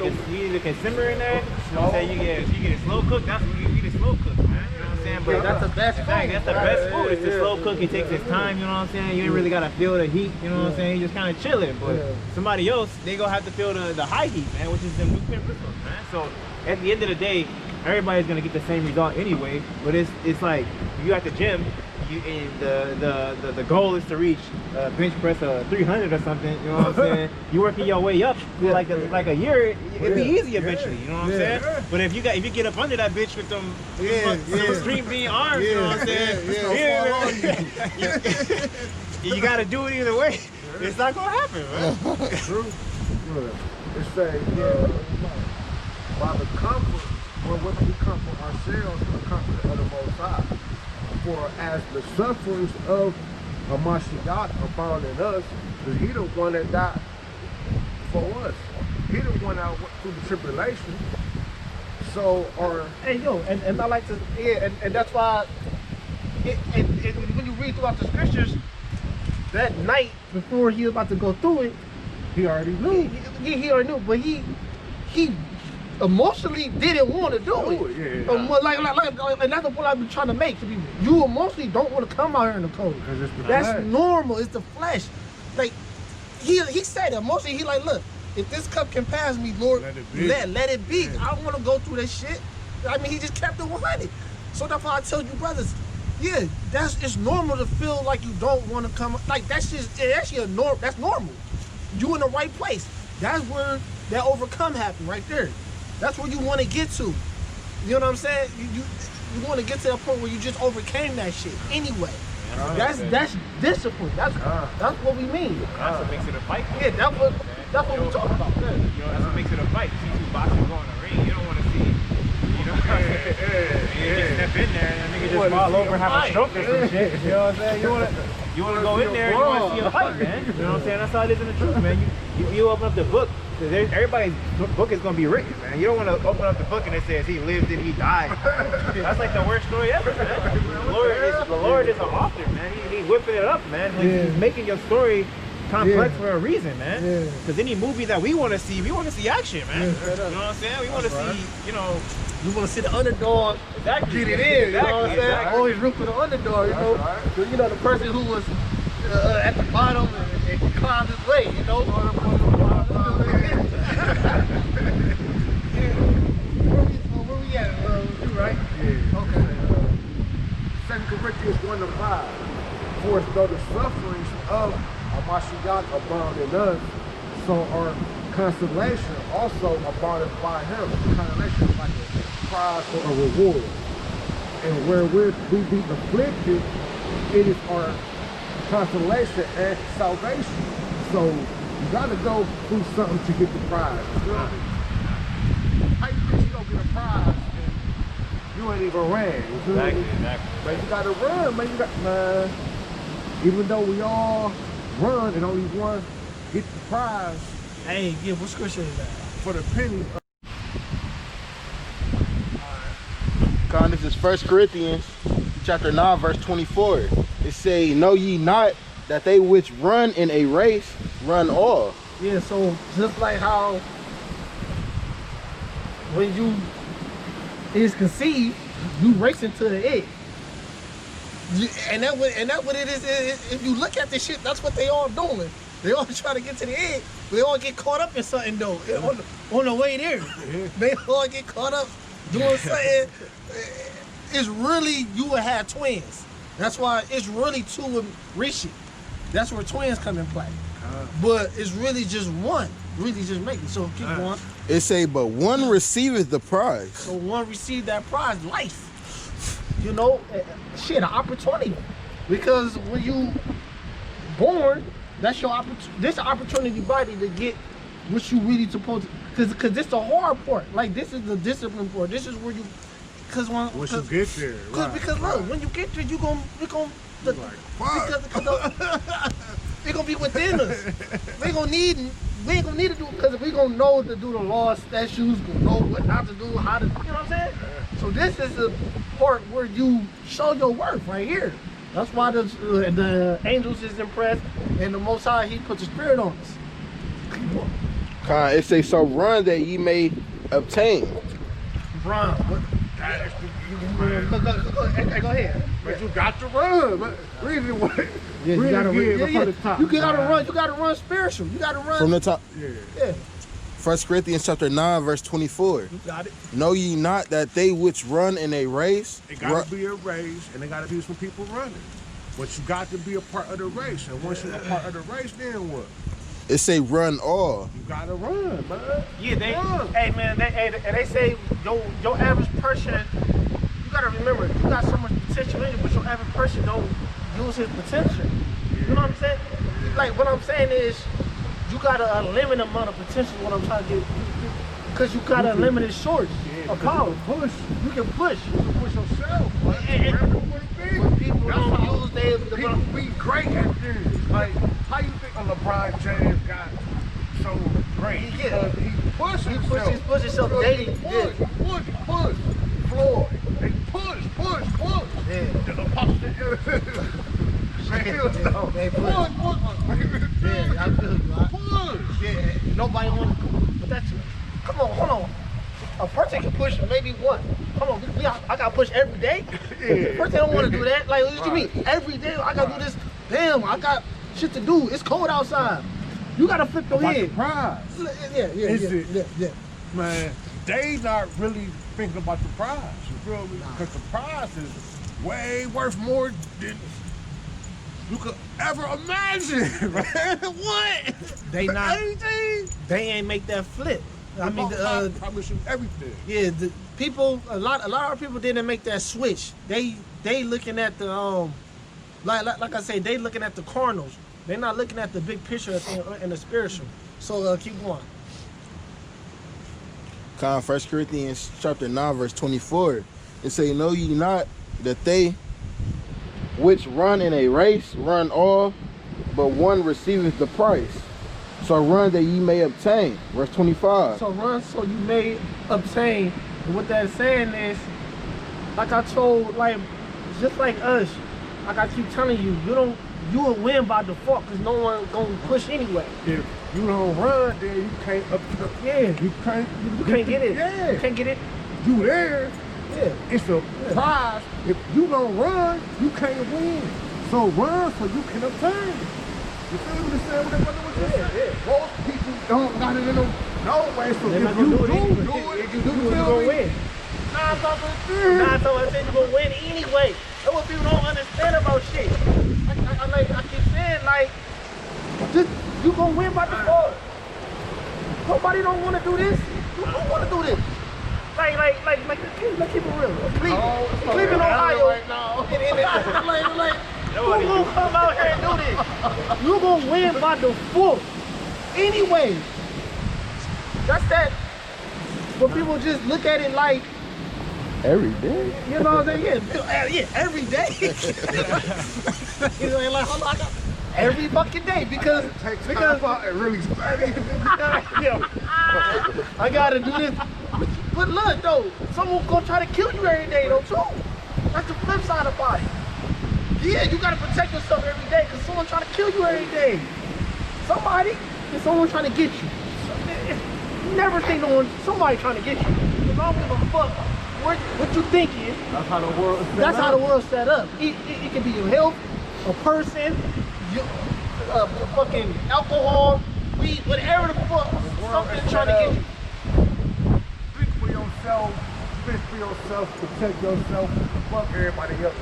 either can simmer in there. You know what I'm saying? You get it slow cooked. That's when you get it slow cooked, man. You know what I'm saying? But
that's the best food.
That's the best food. It's the slow cook. It takes its time. You know what I'm saying? You ain't really gotta feel the heat. You know what I'm saying? You just kind of chilling. But somebody else, they gonna have to feel the high heat, man, which is the nuclear missiles, man. So at the end of the day, everybody's gonna get the same result anyway. But it's like you at the gym. the goal is to reach bench press 300 or something. You know what I'm saying? You working your way up for like a year, it'd be easy eventually. You know what I'm saying? But if you get up under that bitch with them extreme being arms, you know what I'm saying? You got to do it either way. It's not gonna happen, man.
True. Look, it say, by the comfort, or whether we comfort ourselves or the comfort of the Most High. For as the sufferings of Hamashiach abound in us, because he the one that died for us. He the one that went through the tribulation. So,
and I like to, and that's why, when you read throughout the scriptures, that night before he was about to go through it,
he already knew.
He already knew, but he emotionally didn't want to do it. And that's the point I've been trying to make to people. You emotionally don't want to come out here in the cold. That's normal. It's the flesh. Like he said emotionally, he like, look, if this cup can pass me, Lord, let it be. Yeah. I don't want to go through that shit. I mean, he just kept it 100. So that's why I tell you, brothers, it's normal to feel like you don't want to come. Like that's normal. You in the right place. That's where that overcome happened right there. That's where you want to get to. You know what I'm saying? You want to get to that point where you just overcame that shit anyway. That's discipline. That's what we mean.
That's what makes it a fight.
Yeah, that's what we talking about.
You know, that's what makes it a fight. See two boxers go in the ring. You don't want to see. You know, you just step in there and a nigga just fall over, have a stroke or some shit. You know what I'm saying? You want to go in there and you want to see a fight, man. You know what I'm saying? That's how it is in the truth, man. You open up the book. Everybody's book is gonna be written, man. You don't want to open up the book and it says he lived and he died. That's like the worst story ever, man. The Lord is an author, man. He's whipping it up, man. He's making your story complex for a reason, man. Because any movie that we want to see action, man. You know what I'm saying? We want to see, you want to see the underdog get it in. You know what I'm saying? I always root for the underdog, you know. So, the person who was at the bottom and climbed his way, you know. Where we at? You right? Yeah. Okay. 2 Corinthians 1:5. For as though the sufferings of Hamashiach abound in us, so our consolation also aboundeth by him. Consolation is like a prize or a reward. And wherewith we be afflicted, it is our consolation and salvation. So you gotta go through something to get the prize. You know? How you think you gonna get a prize and you ain't even ran? Exactly. But you gotta run, man. Even though we all run and only one get the prize. Hey, what scripture is that? For the penny.
This is 1 Corinthians chapter 9, verse 24. It say, know ye not that they which run in a race run all.
Yeah, so just like how when you is conceived, you racing to the end. And that what it is. If you look at this shit, that's what they all doing. They all try to get to the end. They all get caught up in something though. On the way there, they all get caught up doing something. It's really, you would have twins. That's why it's really two of Rishi. That's where twins come in play. But it's really just one. Really just make it. So keep going.
It say, but one receiveth the prize.
So one received that prize, life. You know, an opportunity. Because when you born, that's your opportunity. This opportunity body to get what you really supposed to. Because this is the hard part. Like this is the discipline part. This is where you.
Once you get there, right.
Because look, when you get there, it's gonna be within us. We ain't gonna need to do it because we gonna know to do the law, statutes, gonna know what not to do, how to, you know what I'm saying? So this is the part where you show your worth right here. That's why the angels is impressed, and the Most High, he puts the Spirit on us.
It say, so run that ye may obtain.
Run. Go ahead.
But you got to run. But read it.
Yeah, you gotta run. You gotta run spiritual. You gotta run
from the top.
Yeah.
1 Corinthians chapter 9, verse 24.
You got it.
Know ye not that they which run in a race,
It got to be a race, and they got to be some people running. But you got to be a part of the race, and once you're a part of the race, then what?
it say run all.
You got to run, man.
Yeah, they.
Run.
Hey man, they say your average person. You gotta remember, you got so much potential in you, but your average person don't use his potential. You know what I'm saying? Like what I'm saying is, you got a limited amount of potential. What I'm trying to get, because you got a limited source of power.
Push.
You can push.
You can push yourself. Like,
And-
wherever you want to be.
When people
That's
don't
how
use their,
people be great at things. Like, how you think LeBron James got so great?
Yeah.
Because he pushed himself.
He push himself
Because
daily.
He push. Floyd. They push.
Yeah.
The apostle. Man, he was
Yeah, they push. Yeah, I feel you.
Push.
Yeah, nobody want to. But that's. Come on, hold on. A person can push maybe one. Come on, I got to push every day.
Yeah.
Person don't want to do that. Like, what you mean? Every day I got to do this. Damn, I got shit to do. It's cold outside. You got to flip your
About the
head.
prize.
Yeah.
Man, they not really thinking about the prize. You feel me? Because the prize is way worth more than you could ever imagine, man. What?
They not.
Anything?
They ain't make that flip. I mean,
I promise you everything.
yeah, the people, a lot of our people didn't make that switch. They looking at the like I say, they looking at the carnals. They're not looking at the big picture and the spiritual. So keep going.
1 Corinthians chapter 9, verse 24. It say, know ye not that they which run in a race run all, but one receiveth the prize. So run that ye may obtain. Verse 25.
So run so you may obtain. And what that's saying is, like I told, like just like us, like I keep telling you, you will win by default because no one gonna push anyway.
If you don't run, then you can't up.
Yeah,
You can't.
you can't get it.
Yeah.
You can't get it.
You there.
Yeah.
It's a prize. If you don't run, you can't win. So run so you can obtain. You feel what I'm saying? What that brother was just saying? Most people don't got it in them no way. So
They're
if
not
you
gonna
do
do it.
it,
If you do it, you're
feel
gonna
me?
win. Nah, I'm talking. I said you're gonna win anyway. That's what people don't understand about shit. I keep saying like, just you gonna win by default. Nobody don't want to do this. You don't want to do this. Like, let's keep it real. Cleveland, Ohio.
Right now.
Like, who gonna come out here and do this? You gonna win by default. Anyway. That's that. But people just look at it like,
Every day.
you know what I'm saying? Yeah, every day. You know, like, hold on, every fucking day because
It really
I gotta do this. But look though, someone gonna try to kill you every day though too. That's the flip side about it. Yeah, you gotta protect yourself every day because someone trying to kill you every day. Somebody, and someone trying to get you. You never think no one, somebody trying to get you. Because I don't give a fuck what you thinking.
That's how the world.
That's how the world's set up. It can be your health, a person, your fucking alcohol, weed, whatever the fuck. Something's trying to get you.
Think for yourself, think for yourself, protect yourself, fuck everybody else.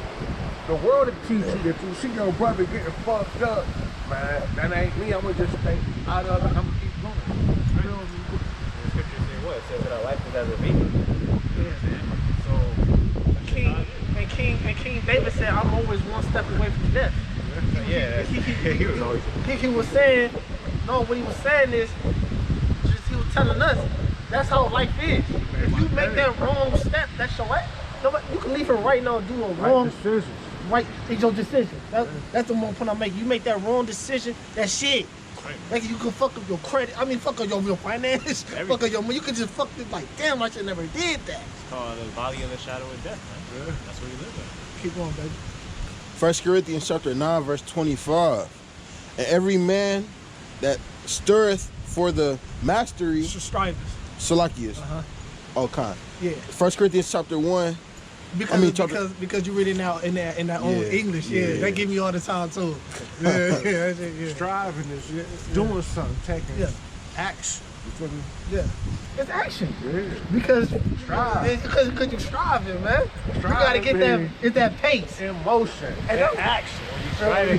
The world will teach you if you see your brother getting fucked up, man, that ain't me. I'm gonna just stay out of it. I'm gonna keep going. You feel me?
The scripture say what? It says that our life is as a baby.
King David said, I'm always one step away from death.
He was always.
He was saying, no, what he was saying is, just he was telling us, that's how life is. If you make that wrong step, that's your life. You can leave it right now and do a wrong
decisions.
right, it's your decision. That's the one point I'm making. You make that wrong decision, that shit. Like you can fuck up your credit. I mean, fuck up your finance. Fuck up your money. You can just fuck it like, damn, I should never did that.
It's called the valley of the shadow of death, man. That's where you live at.
Keep going, baby.
1 Corinthians chapter 9, verse 25. And every man that stirreth for the mastery,
Strivers.
Salakias. Oh, kind.
Yeah.
1 Corinthians chapter 1.
Because you read it now in that old English, that give me all the time too. Yeah.
Striving is doing something, taking
Yeah.
action. You feel me?
Yeah. It's action.
Yeah.
Because
Strive.
because you striving, man. You gotta get
Striving.
that pace.
In motion.
And
In
that-
action.
Striving,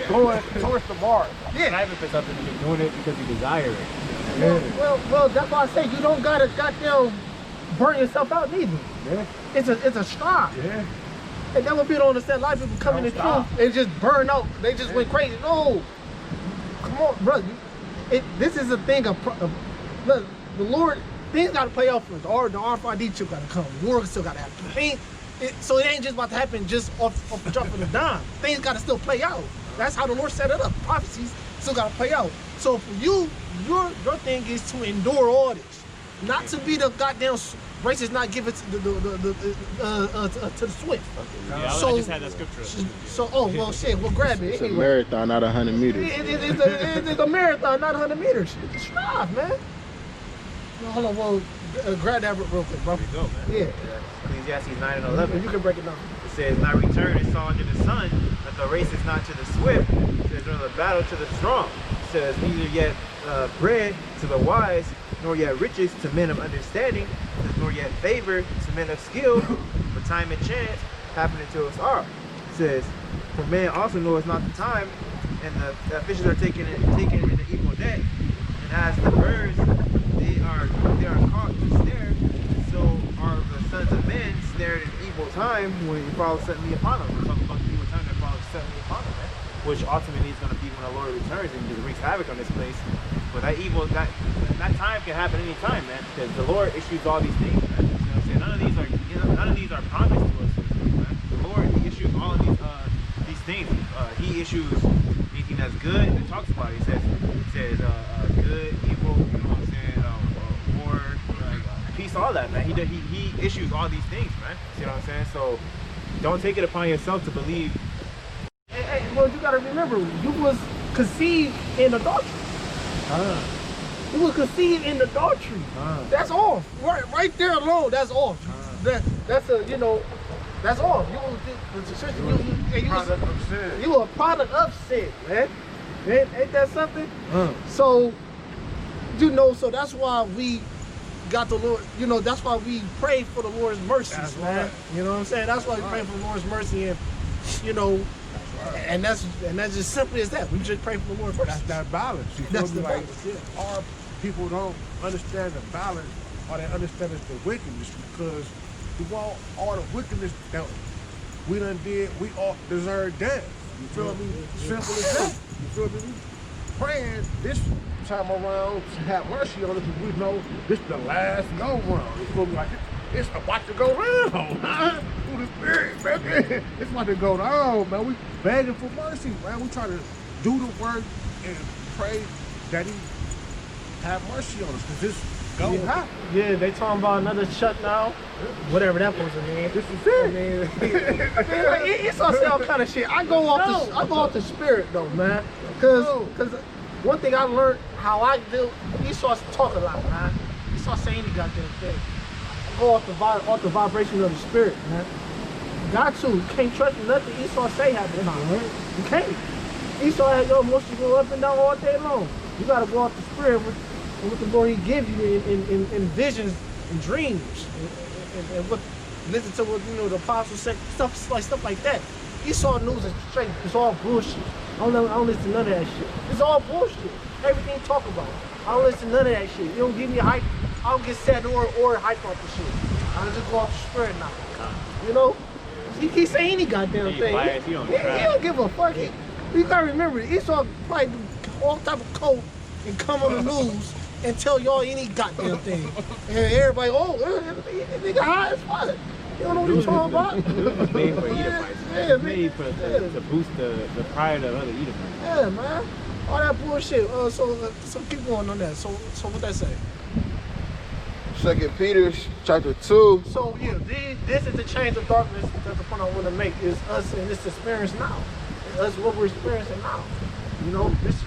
Going towards the mark.
Yeah.
striving for something, you're doing it because you desire it.
Yeah.
Well, that's why I say you don't gotta goddamn burn yourself out neither.
Yeah.
It's a strive.
Yeah.
And that's what people don't understand. A lot of people come in the
Don't stop.
truth and just burn out. They just went crazy. No. Come on, brother. This is a thing of look, the Lord, things gotta play out for us. The RFID chip gotta come. War still gotta happen. So it ain't just about to happen just off the drop of the dime. Things gotta still play out. That's how the Lord set it up. Prophecies still gotta play out. So for you, your thing is to endure all this, not to be the goddamn race is not given to the swift.
Yeah,
So-
I just had that scripture.
So well shit, we'll grab it.
It's a
Anyway,
marathon, not 100 meters.
it's a marathon, not 100 meters. It's a strive, man. No, hold on, well, grab that real quick, bro.
Here we go, man.
Yeah,
Ecclesiastes 9 and 11.
you can break it down.
It says, "My return is saw under the sun, that the race is not to the swift, it is nor the battle to the strong. It says, neither yet bread to the wise, nor yet riches to men of understanding, it says, nor yet favor to men of skill, but time and chance happen to us all. It says, for man also knows not the time, and the fishes are taken in the evil day. And as the birds, they are caught to snare, so are the sons of men snared in evil time when it follows suddenly upon them." We're talking about the evil time that follows suddenly upon them, man. Which ultimately is going to be when the Lord returns and just wreaks havoc on this place. But that evil, that time can happen any time, man. Because the Lord issues all these things, man. You know what I'm saying? None of these are promised to us, man. The Lord, He issues all of these things. He issues anything that's good and talks about it. He says good, evil, you know what I'm saying, war, peace, all that, man. He issues all these things, man. See what I'm saying? So don't take it upon yourself to believe.
Hey, well, you gotta remember, you was conceived in adultery. You was conceived in adultery. That's off. Right there alone, that's off. That's that's off.
Product of sin.
You a product of sin, man. Ain't that something? So, so that's why we got the Lord, that's why we pray for the Lord's mercies,
That's
man.
right.
You know what I'm saying? That's why we pray for the Lord's mercy, and and that's just simply as that. We just pray for the Lord's mercy.
That's that balance. You feel
That's
me?
the
Like,
balance,
our people don't understand the balance, or they understand it's the wickedness, because we want all the wickedness that we done did, we all deserve death. You feel me? Simple as that. You feel me? Praying this time around to have mercy on us, because we know this the last go round. You feel me? Like, it's about to go down, man. Through the spirit, man. It's about to go down, man. We begging for mercy, man. We trying to do the work and pray that He have mercy on us, because this go happen.
Yeah, they talking about another shutdown, whatever that supposed to mean.
This is it.
It's all kind of shit. I go off the spirit though, man. Cause one thing I learned how I do, Esau's talk a lot, man. Esau saying he got that thing. Go off the vibration of the spirit, man. You got to. You can't trust nothing Esau say happen. You can't. Esau had your emotions go up and down all day long. You gotta go off the spirit with what the Lord He give you in visions and dreams, and what listen to what the apostles say, stuff like that. Esau news is straight. It's all bullshit. I don't listen to none of that shit. It's all bullshit. Everything you talk about, I don't listen to none of that shit. You don't give me hype. I don't get sad or hype off the shit. I just go off the spirit now. He keep saying any goddamn
He
thing.
biased, he don't
He
try.
don't give a fuck. You gotta remember, Esau probably do all type of coke and come on the news and tell y'all any goddamn thing. And everybody, this nigga high as fuck. You don't know what he's talking about?
It was made for Edomites.
Yeah,
It was made to boost the pride of other Edomites.
Yeah, man. All that bullshit. So keep going on that. So what that say?
2 Peter chapter 2.
So yeah, this is the change of darkness. That's the point I want to make. Is us in this experience now. It's us what we're experiencing now. This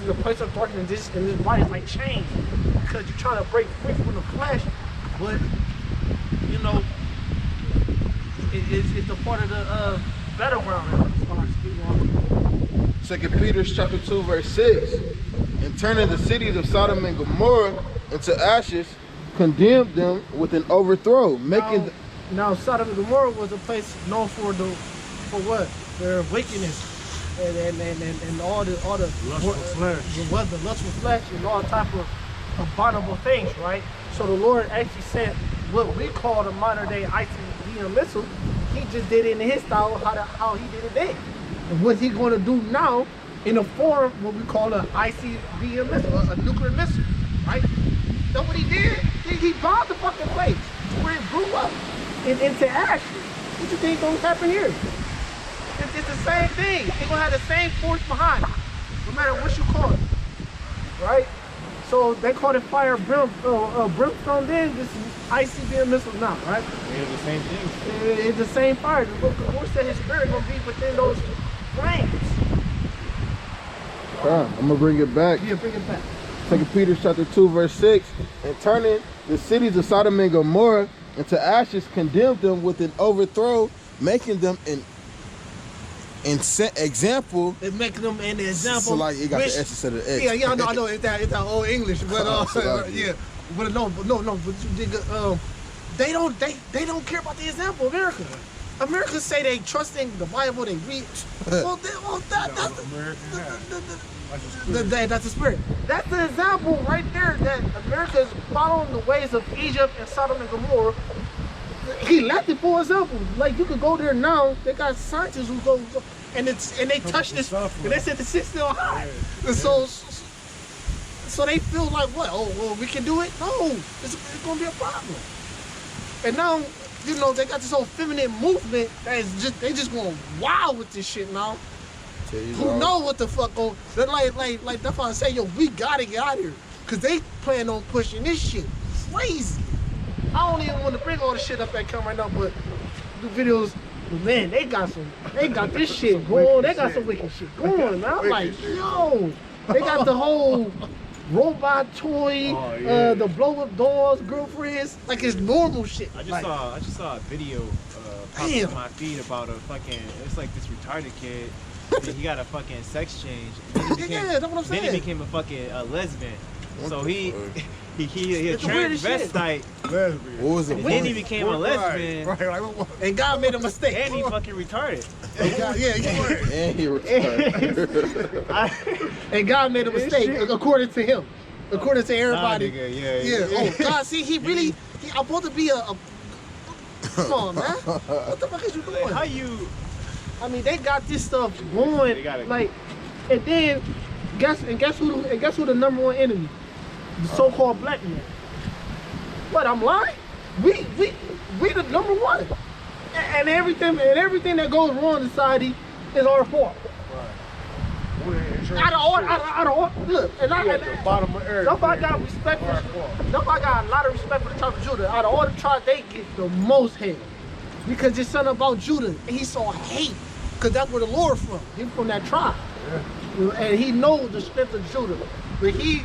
is a place of darkness. And this body is like chains because you're trying to break free from the flesh, but it's a part of the battleground.
2 Peter chapter 2 verse 6. and turning the cities of Sodom and Gomorrah into ashes, condemned them with an overthrow, making
Now Sodom and Gomorrah was a place known for what? Their wickedness and all the
Lustful flesh.
the lustful flesh and all type of abominable things, right? So the Lord actually sent what we call the modern day ICBM missile. He just did it in his style how he did it then. And what's he going to do now in the form what we call an ICBM missile, a nuclear missile, right? That's what he did. He bombed the fucking place where it blew up into action. What you think gonna happen here? It's the same thing. They're gonna have the same force behind it, no matter what you call it, right? So they call it fire brimstone then, this is ICBM missile now, right?
It's the same thing.
It's the same fire. The Lord said his spirit gonna be within those flames.
I'm gonna bring it back.
Yeah, bring it back.
2 Peter chapter 2 verse 6, and turning the cities of Sodom and Gomorrah into ashes, condemned them with an overthrow, making them an example.
They making them an example.
So like it got
which-
the S instead of the X.
Yeah, I know. It's that old English, but yeah, but no, but you dig. They don't care about the example. America say they trusting the Bible. They read. That's the spirit. That's the example right there that America is following the ways of Egypt and Sodom and Gomorrah. He left it for example. Like you could go there now. They got scientists who go and they touch this and they said the shit's still hot. And so they feel like what? Oh, well, we can do it? No, it's gonna be a problem. And now, you know, they got this whole feminine movement that is they just going wild with this shit now. Who know what the fuck going? They're like that's why I say, yo, we gotta get out of here, cause they plan on pushing this shit crazy. I don't even want to bring all the shit up that come right now, but the videos, man, they got this shit going. They got some wicked shit going, man. I'm like, yo, they got the whole robot toy, the blow up dolls, girlfriends, like it's normal shit.
I just saw a video pop up on my feed about a fucking, it's like this retarded kid. And he got a fucking sex change.
That's what I'm saying.
Then he became a fucking lesbian. So he a
It's the weirdest shit.
transvestite.
Lesbian.
What was it?
And then he became a lesbian.
Right, like,
And God made a mistake.
And he fucking retarded.
Yeah.
And he retired.
And God made a mistake, according to him. According to everybody.
Nah, nigga,
Yeah. Oh, God, see, I'm supposed to be a come on, man. What the fuck is you doing?
Like, how you?
I mean, they got this stuff going,
They got it.
like, and then guess who the number one enemy? The so-called black man. What? I'm lying? We the number one, and everything that goes wrong in society is our fault. Out of all, look, and
at the bottom of everything.
nobody got respect for. Nobody got a lot of respect for the tribe of Judah. Out of all the tribes, they get the most hate because it's something about Judah, and he saw hate because that's where the Lord from. He from that tribe, and he knows the strength of Judah. But he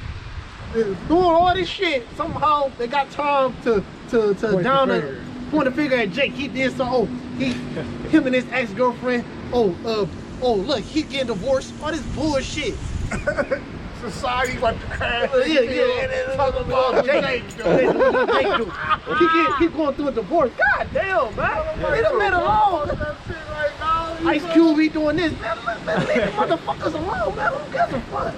doing all this shit. Somehow they got time to point the finger at Jake. He did so. Him and his ex-girlfriend. Look, he getting divorced. All this bullshit.
Society about to crash.
Yeah. Talking about Jake. He going through a divorce. God damn, man. Leave the man alone. Ice Cube, he doing this. Man, leave the motherfuckers alone, man. Who gives a fuck?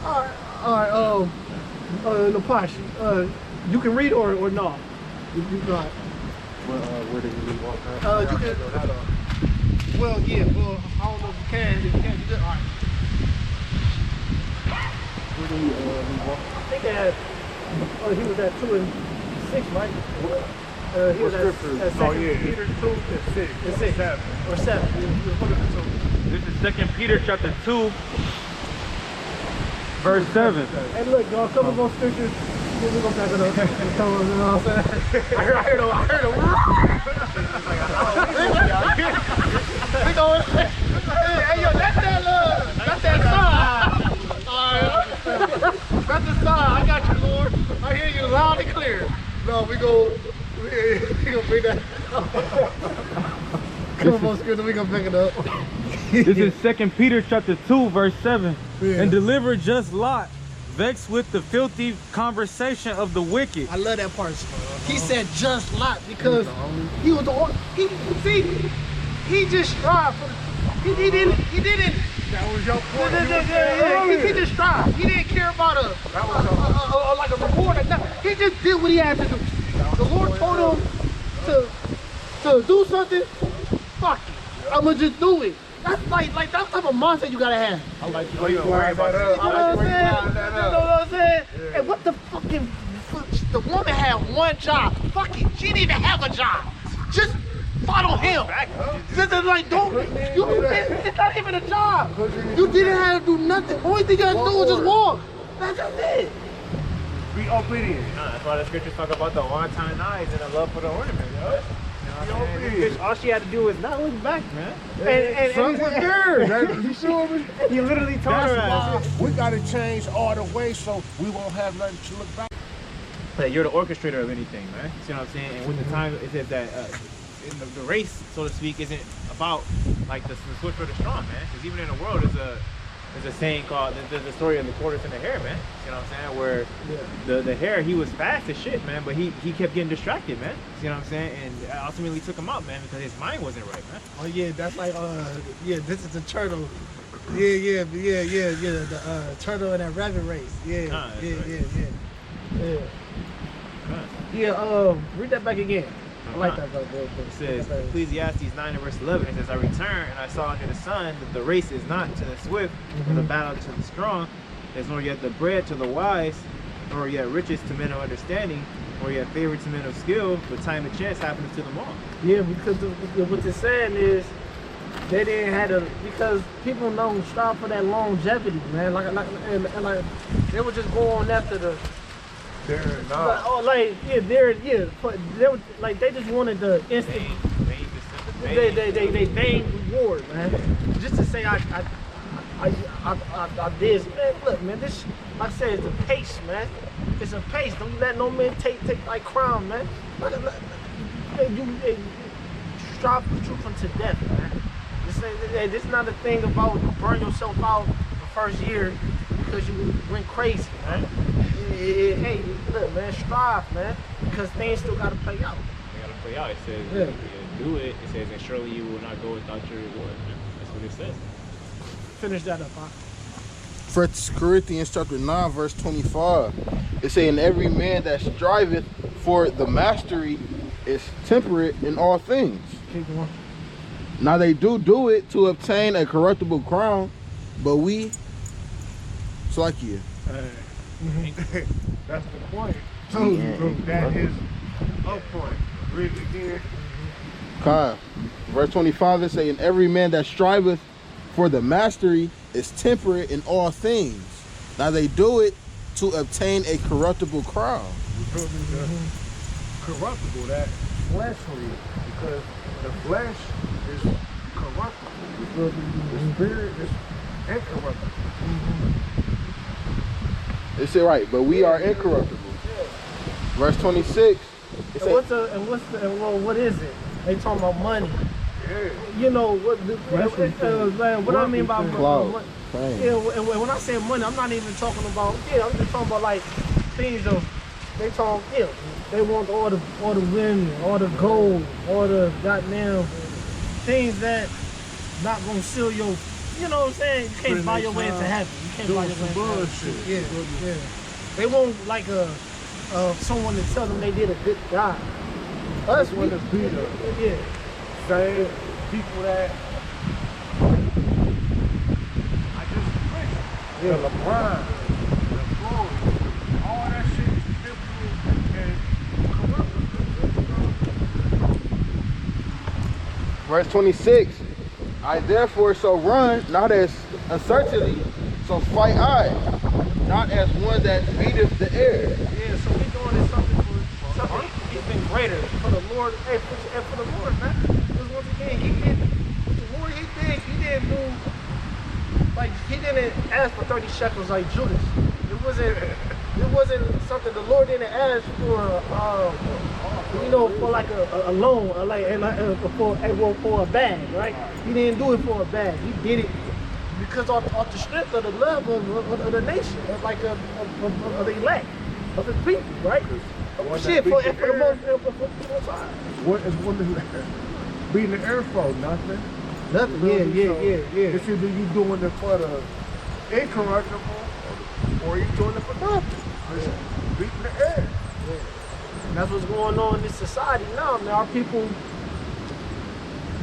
All right. Napash, you can read or no? You got.
Where did you leave off?
You can. Well, yeah. Well, I don't know if you can. If you can, you good. All right.
Where did you leave off?
I think they had. He was at 2 and 6, right? He was at 2 Peter 2 and 6. And 6. Or 7. He was looking at 2.
This is 2 Peter chapter 2, verse 7.
Hey, look, y'all, some of those scriptures. We're gonna back it up. You know what I'm saying? I heard him. We going. Hey, yo, that's that sign. That's the sign. I got you, Lord. I hear you loud and clear. No, we gonna bring that. Come on, Scripture, we gonna pick it up.
This is 2 Peter chapter 2, verse 7.
Yeah.
And deliver just Lot, vexed with the filthy conversation of the wicked.
I love that part. He said just Lot because he was the only. He just strived for the. He didn't.
That was your point.
He just strived. He didn't care about like a reward or nothing. He just did what he had to do. The Lord told him to do something. Fuck it. I'ma just do it. That's like that type of mindset you gotta have.
I like the way you line that up.
You know what I'm saying? And what the fucking, the woman had one job. Fuck it, she didn't even have a job. Just follow him. Just like it's not even a job. You didn't have to do nothing. Only thing you had to do was just walk. That's just it.
Be obedient.
That's why the scriptures talk about the wanton eyes and the love for the ornament, yo. All she had to do was not look back, man.
And
Son was there. You feel me?
You literally told her
That's why we gotta change all the way so we won't have nothing to look back.
you're the orchestrator of anything, man. See what I'm saying? And with the time, it says that in the race, so to speak, isn't about like the swift or the strong, man. Because even in the world, there's a saying called there's the story of the tortoise and the hare, man. You know what I'm saying? Where the hare, he was fast as shit, man, but he kept getting distracted, man. You know what I'm saying? And ultimately took him out, man, because his mind wasn't right, man.
Oh yeah, that's like this is the turtle. Yeah. The turtle in that rabbit race. Yeah. Read that back again. I like that though.
It says Ecclesiastes 9 and verse 11. It says, I returned and I saw under the sun that the race is not to the swift, nor the battle to the strong. There's nor yet the bread to the wise, nor yet riches to men of understanding, nor yet favor to men of skill, but time and chance happens to them all.
Yeah, because what they're saying is they didn't have to, because people don't strive for that longevity, man. Like they would just go on after the. They just wanted the instant. They vain reward, man. Just to say I did, man. Look, man. This, like I said, it's a pace, man. It's a pace. Don't let no man take like crown, man. You strive for truth unto death, man. This is not a thing about you burn yourself out the first year because you went crazy, man. Hey, look, man, strive, man, because things still gotta play out.
They gotta play out. It says, do it. It says, and surely you will not go without your reward, man. That's what it says.
Finish that up, huh?
1 Corinthians chapter 9, verse 25. It say, and every man that striveth for the mastery is temperate in all things.
Keep going.
Now they do it to obtain a corruptible crown, but we, Salakia.
That's the point. That is a point. Read it again.
Okay. Verse 25 it say, and every man that striveth for the mastery is temperate in all things. Now they do it to obtain a corruptible crown.
Corruptible, that fleshly, because the flesh is corruptible. The spirit is incorruptible.
It say right, but we are incorruptible. Verse 26. It say,
What is it? They talking about money.
Yeah.
You know what I mean by
cloud.
money.
Fame.
Yeah, and when I say money, I'm not even talking about. Yeah, I'm just talking about like things of. They talk. Yeah, they want all the women, all the gold, all the goddamn things that not gonna seal your. You know what I'm saying? You can't buy your way into heaven. You can't buy your way into heaven. Yeah. They want like someone to tell them they did a good job. Us,
want to be the same people that I just mentioned. Yeah, LeBron, the Floyd, all that shit is biblical and corrupt.
Verse 26. I therefore shall run, not as uncertainly, so fight I, not as one that beateth the air.
Yeah, so we doing this something even greater for the Lord. Hey, for the Lord, man. Because once again, the Lord, he didn't move, like, he didn't ask for 30 shekels like Judas. It wasn't something the Lord didn't ask for, you know, for like a loan, or like, and for a bag, right? He didn't do it for a bag. He did it because of the strength of the love of the nation, of the elect, of his people, right? Shit, for the most high.
What is one to be in the Air Force? Nothing.
Nothing. Yeah.
It's either you doing it for the incorruptible or you doing it for nothing. Beating the air.
And that's what's going on in this society now, man. Our people,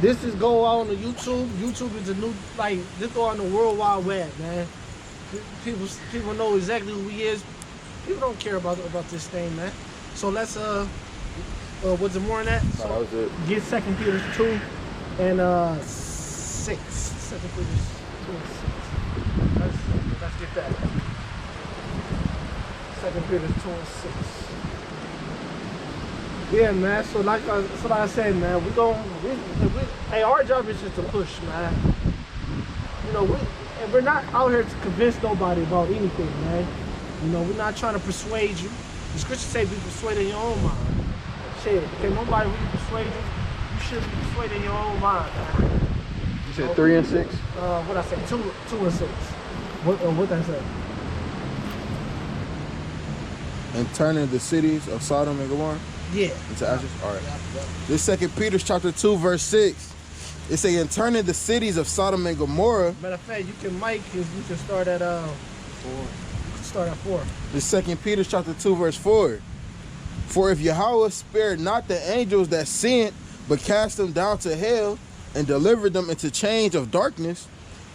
this is go out on the YouTube. YouTube is a new, like, this go on the World Wide Web, man. People know exactly who he is. People don't care about this thing, man. So let's, what's it more than that? So
that was it.
Get 2 Peter 2 and 6. 2 Peter 2 and 6. Let's get that. 2 Peter 2 and 6. Yeah, man. So like I said, man, hey, our job is just to push, man. You know, we're not out here to convince nobody about anything, man. You know, we're not trying to persuade you. The scriptures say be persuaded in your own mind. Shit, can nobody really persuade you? You should be persuaded in your own mind, man.
You said 3 and 6?
What I say? 2 and 6. What that say?
And turning the cities of Sodom and Gomorrah
Yeah.
into ashes? All right. This 2 Peter chapter 2, verse 6. It say, and turning the cities of Sodom and Gomorrah.
Matter of fact, you can start at 4. You can start at 4.
This 2 Peter chapter 2, verse 4. For if Yahweh spared not the angels that sinned, but cast them down to hell and delivered them into chains of darkness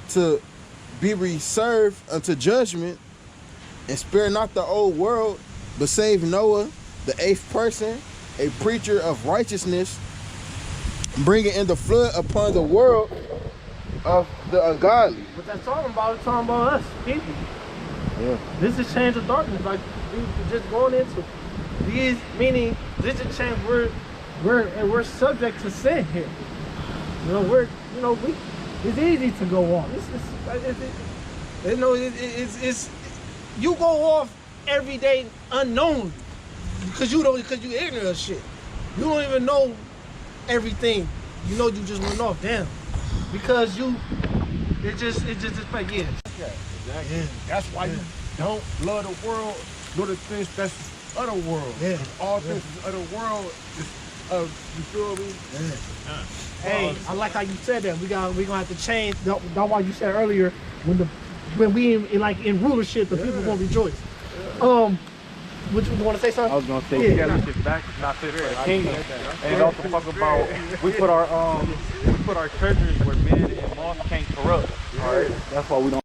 to be reserved unto judgment, and spare not the old world, but saved Noah, the 8th person, a preacher of righteousness, bringing in the flood upon the world of the ungodly.
What that's talking about, it's talking about us, people.
Yeah.
This is change of darkness, like we just going into. These meaning this is change. We're subject to sin here. You know, it's easy to go off. It's you go off every day unknown because you ignorant of shit. You don't even know everything. You know, you just went off, damn, because it's just like, yeah.
Exactly. Yeah. That's why you don't love the world, nor the things that's of the world.
Yeah.
All things of the world is you feel me?
Yeah. Hey, I like how you said that. We gonna have to change. That's why you said earlier when we in rulership, the people won't rejoice. Would you want to say something?
I was gonna say we gotta sit back, not fit for the kingdom, and also talk about we put our treasures where men and moth can't corrupt. All right, that's why we don't.